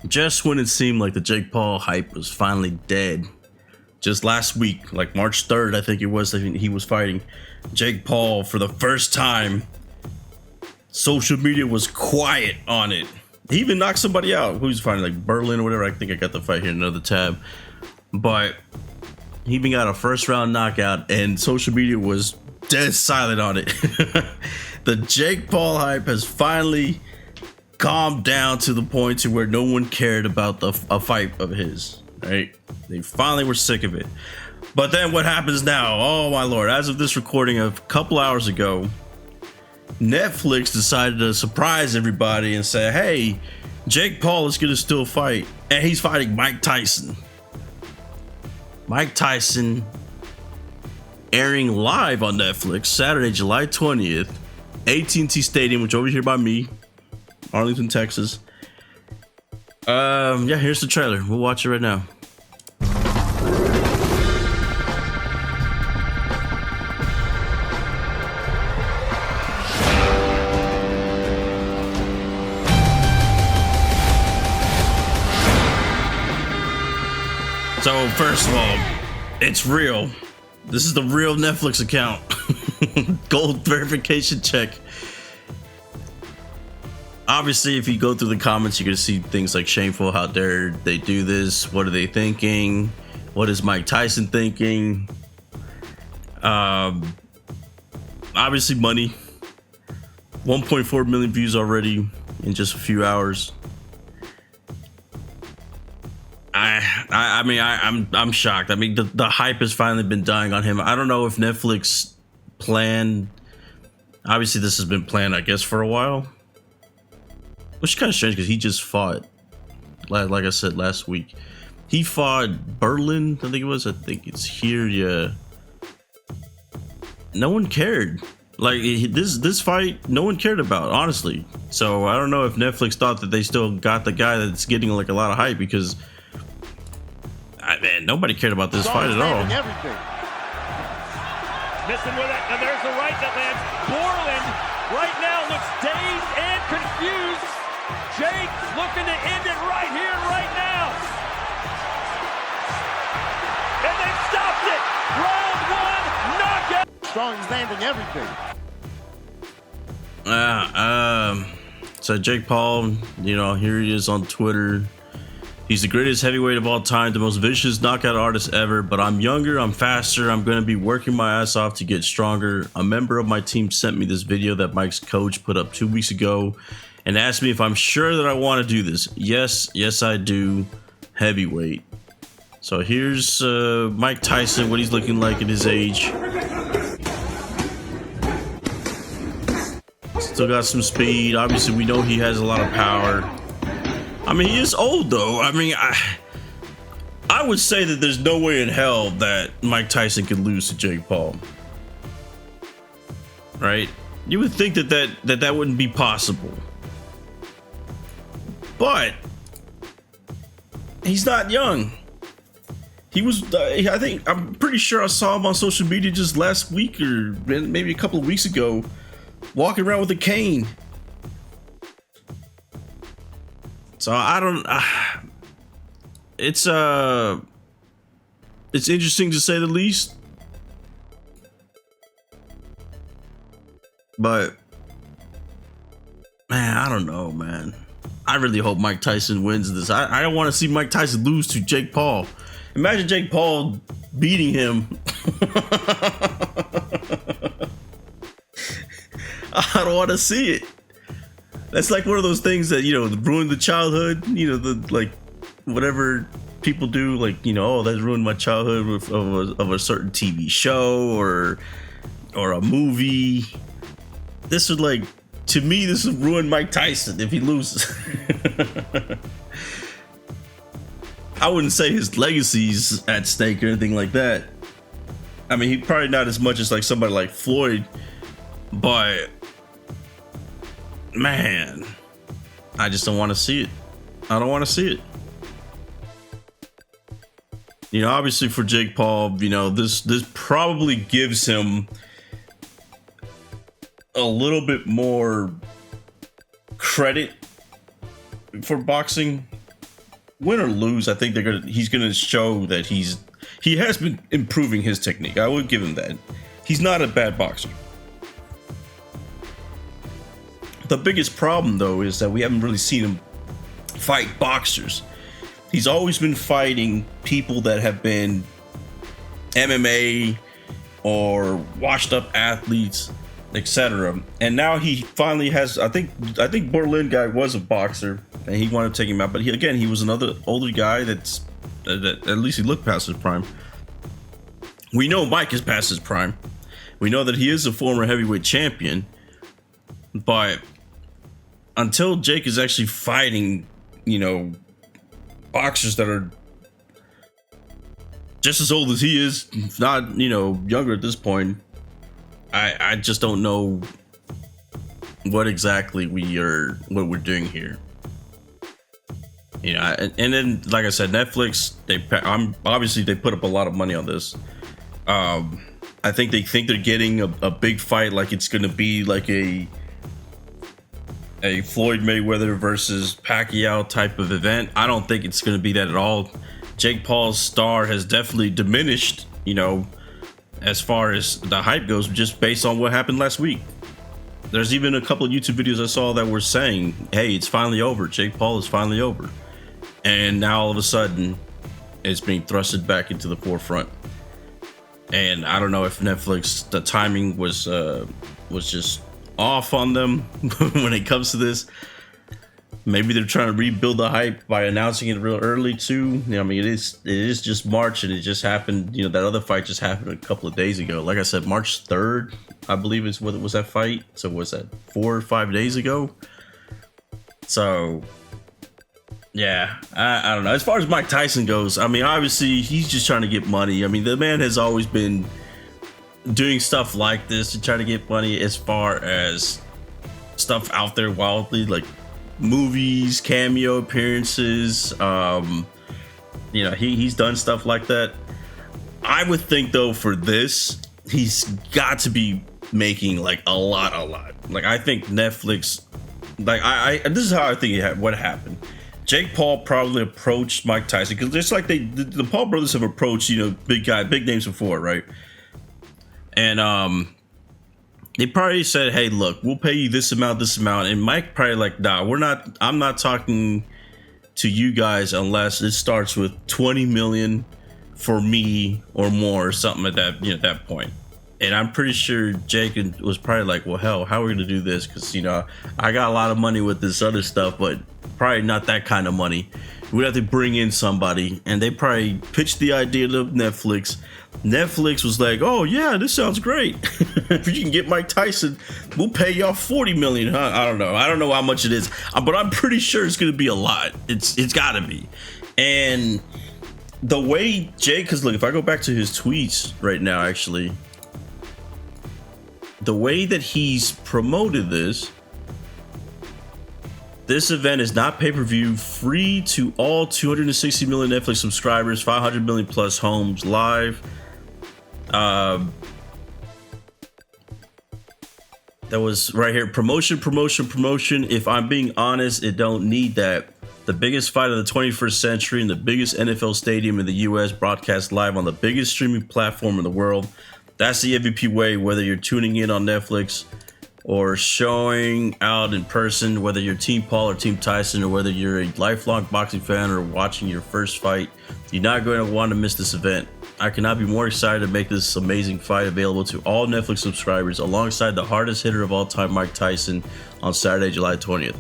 Just when it seemed like the Jake Paul hype was finally dead, just last week, like March 3rd, I think it was, he was fighting Jake Paul for the first time. Social media was quiet on it. He even knocked somebody out. Who's fighting, like Berlin or whatever? I think I got the fight here in another tab. But he even got a first round knockout, and social media was dead silent on it. The Jake Paul hype has finally calmed down to the point to where no one cared about a fight of his, right? They finally were sick of it. But then what happens now? Oh my lord, as of this recording a couple hours ago, Netflix decided to surprise everybody and say, hey, Jake Paul is gonna still fight, and he's fighting Mike Tyson. Mike Tyson airing live on Netflix Saturday, July 20th, AT&T Stadium, which over here by me, Arlington, Texas. Yeah, here's the trailer. We'll watch it right now. So first of all, it's real. This is the real Netflix account. Gold verification check. Obviously, if you go through the comments, you're gonna see things like shameful. How dare they do this? What are they thinking? What is Mike Tyson thinking? Obviously money. 1.4 million views already in just a few hours. I'm shocked. I mean, the hype has finally been dying on him. I don't know if Netflix planned. Obviously, this has been planned, I guess, for a while. Which is kind of strange because he just fought, like I said last week, he fought Berlin. I think it was. I think it's here. Yeah. No one cared. Like this fight, no one cared about, honestly. So I don't know if Netflix thought that they still got the guy that's getting like a lot of hype, because man, nobody cared about this fight at all. Everything. Missing with it, and there's the right that lands. Borland right now looks dazed and confused. Jake looking to end it right here, right now. And they stopped it. Round one, knockout. Strong's landing everything. So Jake Paul, you know, here he is on Twitter. He's the greatest heavyweight of all time, the most vicious knockout artist ever, but I'm younger, I'm faster, I'm going to be working my ass off to get stronger. A member of my team sent me this video that Mike's coach put up 2 weeks ago and asked me if I'm sure that I want to do this. Yes, I do. Heavyweight. So here's Mike Tyson, what he's looking like at his age. Still got some speed. Obviously, we know he has a lot of power. I mean, he is old though. I mean, I would say that there's no way in hell that Mike Tyson could lose to Jake Paul. Right? You would think that wouldn't be possible. But he's not young. He was, I'm pretty sure I saw him on social media just last week or maybe a couple of weeks ago, walking around with a cane. So I don't. It's interesting to say the least, but man, I don't know, man. I really hope Mike Tyson wins this. I don't want to see Mike Tyson lose to Jake Paul. Imagine Jake Paul beating him. I don't want to see it. That's like one of those things that, you know, ruin the childhood, you know, the like whatever people do, like, you know, oh, that's ruined my childhood of a certain TV show or a movie. This would, like, to me, this would ruin Mike Tyson if he loses. I wouldn't say his legacy's at stake or anything like that. I mean, he probably not as much as like somebody like Floyd, but man, I just don't want to see it. I don't want to see it. You know, obviously for Jake Paul, you know, this probably gives him a little bit more credit for boxing. win or lose, I think he's gonna show that he has been improving his technique. I would give him that. He's not a bad boxer. The biggest problem, though, is that we haven't really seen him fight boxers. He's always been fighting people that have been MMA or washed up athletes, etc. And now he finally has. I think Berlin guy was a boxer, and he wanted to take him out. But he was another older guy that at least he looked past his prime. We know Mike is past his prime. We know that he is a former heavyweight champion, but until Jake is actually fighting, boxers that are just as old as he is, if not, younger at this point, I just don't know what exactly what we're doing here. And then, like I said, Netflix, they put up a lot of money on this. I think they're getting a big fight, like it's going to be like a Floyd Mayweather versus Pacquiao type of event. I don't think it's going to be that at all. Jake Paul's star has definitely diminished, as far as the hype goes, just based on what happened last week. There's even a couple of YouTube videos I saw that were saying, hey, it's finally over. Jake Paul is finally over. And now all of a sudden, it's being thrusted back into the forefront. And I don't know if Netflix, the timing was just off on them when it comes to this. Maybe they're trying to rebuild the hype by announcing it real early too. It is just March, and it just happened. That other fight just happened a couple of days ago. Like I said, March 3rd, I believe is what was that fight. So was that 4 or 5 days ago? So yeah, I don't know. As far as Mike Tyson goes, obviously he's just trying to get money. The man has always been doing stuff like this to try to get money, as far as stuff out there wildly, like movies, cameo appearances. He's done stuff like that. I would think, though, for this, he's got to be making like a lot. Like, I think Netflix, like, this is how I think what happened. Jake Paul probably approached Mike Tyson, because just like the Paul brothers have approached, big names before, right? And they probably said, hey, look, we'll pay you this amount. And Mike probably like, nah, I'm not talking to you guys unless it starts with 20 million for me or more, or something at that point. And I'm pretty sure Jake was probably like, well, hell, how are we going to do this? Because, I got a lot of money with this other stuff, but probably not that kind of money. We'd have to bring in somebody. And they probably pitched the idea to Netflix. Netflix was like, oh, yeah, this sounds great. If you can get Mike Tyson, we'll pay y'all 40 million, huh? I don't know how much it is, but I'm pretty sure it's going to be a lot. It's got to be. And the way Jake, because look, if I go back to his tweets right now, actually, the way that he's promoted this event is not pay-per-view, free to all 260 million Netflix subscribers, 500 million plus homes, live. That was right here. Promotion. If I'm being honest, it don't need that. The biggest fight of the 21st century in the biggest NFL stadium in the US, broadcast live on the biggest streaming platform in the world. That's the MVP way, whether you're tuning in on Netflix or showing out in person, whether you're Team Paul or Team Tyson, or whether you're a lifelong boxing fan or watching your first fight, you're not going to want to miss this event. I cannot be more excited to make this amazing fight available to all Netflix subscribers alongside the hardest hitter of all time, Mike Tyson, on Saturday, July 20th.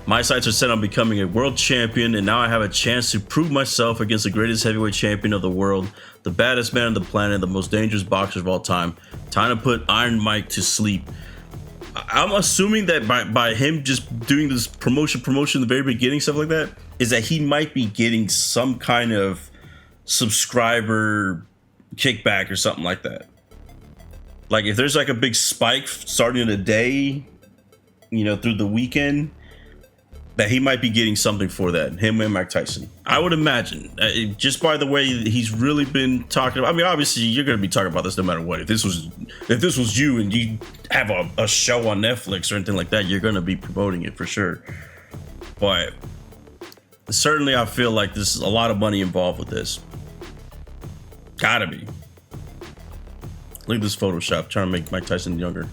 My sights are set on becoming a world champion, and now I have a chance to prove myself against the greatest heavyweight champion of the world, the baddest man on the planet, the most dangerous boxer of all time. Time to put Iron Mike to sleep. I'm assuming that by him just doing this promotion in the very beginning, stuff like that, is that he might be getting some kind of subscriber kickback or something like that. Like if there's like a big spike starting the day, through the weekend, that he might be getting something for that, him and Mike Tyson. I would imagine, just by the way he's really been talking about. Obviously you're going to be talking about this no matter what. If this was you and you have a show on Netflix or anything like that, you're going to be promoting it for sure. But Certainly, I feel like there's a lot of money involved with this. Gotta be. Look at this Photoshop trying to make Mike Tyson younger.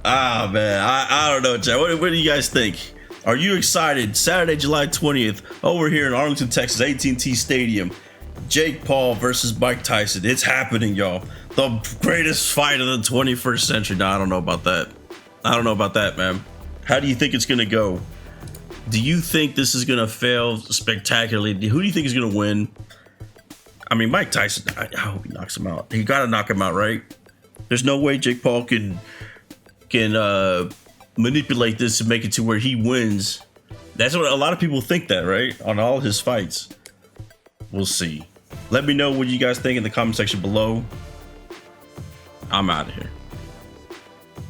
Ah, man, I don't know, Chad. What do you guys think? Are you excited? Saturday, July 20th, over here in Arlington, Texas, AT&T Stadium. Jake Paul versus Mike Tyson. It's happening, y'all. The greatest fight of the 21st century. No, I don't know about that. I don't know about that, man. How do you think it's going to go? Do you think this is going to fail spectacularly? Who do you think is going to win? I mean, Mike Tyson, I hope he knocks him out. He got to knock him out, right? There's no way Jake Paul can manipulate this and make it to where he wins. That's what a lot of people think, that, right? On all his fights. We'll see. Let me know what you guys think in the comment section below. I'm out of here.